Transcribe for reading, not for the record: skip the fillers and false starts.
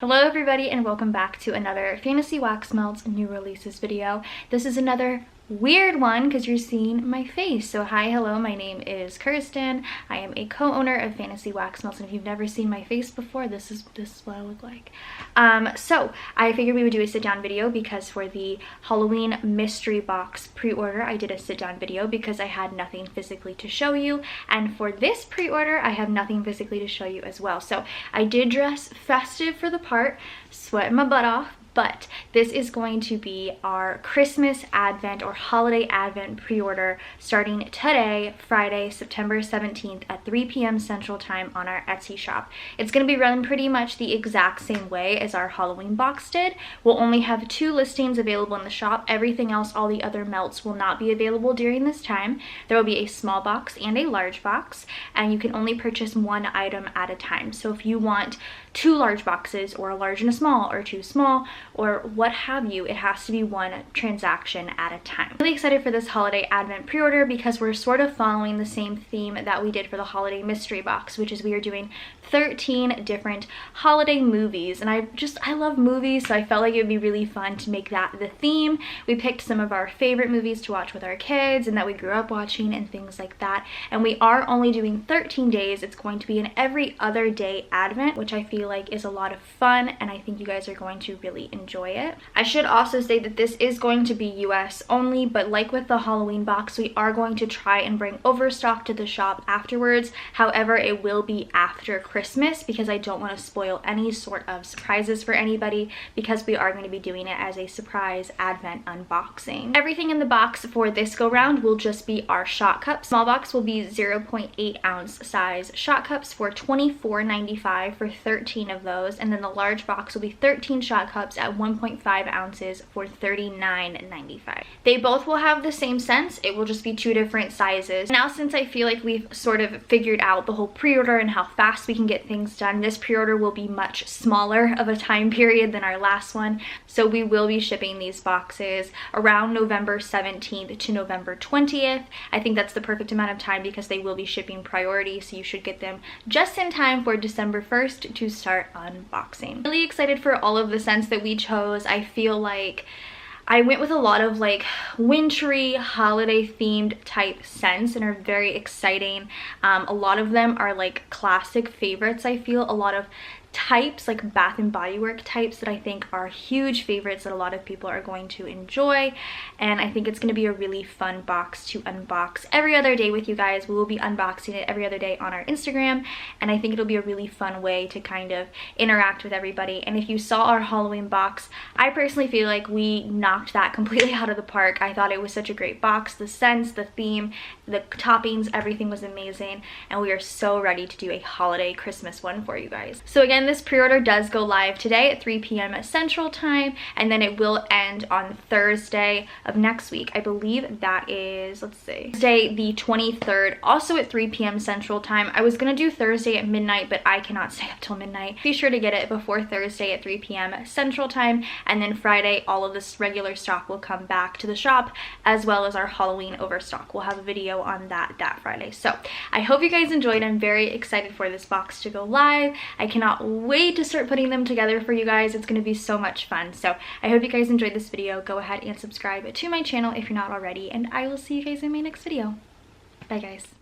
Hello everybody and welcome back to another Fantasy Wax Melts new releases video. This is another weird one because you're seeing my face. So hi, hello, my name is Kirsten. I am a co-owner of Fantasy Wax Melts, and if you've never seen my face before, this is what I look like. So I figured we would do a sit-down video because for the Halloween mystery box pre-order, I did a sit-down video because I had nothing physically to show you, and for this pre-order, I have nothing physically to show you as well. So I did dress festive for the part, sweating my butt off, but this is going to be our Christmas Advent or Holiday Advent pre-order starting today, Friday, September 17th at 3 p.m. Central Time on our Etsy shop. It's going to be run pretty much the exact same way as our Halloween box did. We'll only have 2 listings available in the shop. Everything else, all the other melts, will not be available during this time. There will be a small box and a large box, and you can only purchase 1 item at a time. So if you want 2 large boxes, or a large and a small, or 2 small, or what have you, it has to be 1 transaction at a time. I'm really excited for this Holiday Advent pre-order because we're sort of following the same theme that we did for the Holiday Mystery Box, which is we are doing 13 different holiday movies, and I love movies, so I felt like it would be really fun to make that the theme. We picked some of our favorite movies to watch with our kids and that we grew up watching and things like that, and we are only doing 13 days. It's going to be an every other day Advent, which I feel like is a lot of fun, and I think you guys are going to really enjoy it. I should also say that this is going to be US only, but like with the Halloween box, we are going to try and bring overstock to the shop afterwards. However, it will be after Christmas because I don't want to spoil any sort of surprises for anybody, because we are going to be doing it as a surprise Advent unboxing. Everything in the box for this go round will just be our shot cups. Small box will be 0.8 ounce size shot cups for $24.95 for 13 of those, and then the large box will be 13 shot cups at 1.5 ounces for $39.95. They both will have the same scents, it will just be 2 different sizes. Now, since I feel like we've sort of figured out the whole pre-order and how fast we can get things done, this pre-order will be much smaller of a time period than our last one. So we will be shipping these boxes around November 17th to November 20th. I think that's the perfect amount of time because they will be shipping priority, so you should get them just in time for December 1st to start unboxing. Really excited for all of the scents that we chose. I feel like I went with a lot of like wintry, holiday themed type scents and are very exciting. A lot of them are like classic favorites. I feel a lot of types like Bath and Body Works types that I think are huge favorites that a lot of people are going to enjoy, and I think it's going to be a really fun box to unbox every other day with you guys. We will be unboxing it every other day on our Instagram, and I think it'll be a really fun way to kind of interact with everybody. And if you saw our Halloween box, I personally feel like we knocked that completely out of the park. I thought it was such a great box. The scents, the theme, the toppings, everything was amazing, and we are so ready to do a holiday Christmas one for you guys. So again, this pre-order does go live today at 3 p.m. Central Time, and then it will end on Thursday of next week. I believe that is, let's see, Thursday the 23rd, also at 3 p.m. Central Time. I was gonna do Thursday at midnight, but I cannot stay up till midnight. Be sure to get it before Thursday at 3 p.m. Central Time, and then Friday all of this regular stock will come back to the shop, as well as our Halloween overstock. We'll have a video on that Friday. So I hope you guys enjoyed. I'm very excited for this box to go live. I cannot wait to start putting them together for you guys. It's going to be so much fun. So I hope you guys enjoyed this video. Go ahead and subscribe to my channel if you're not already, and I will see you guys in my next video. Bye guys.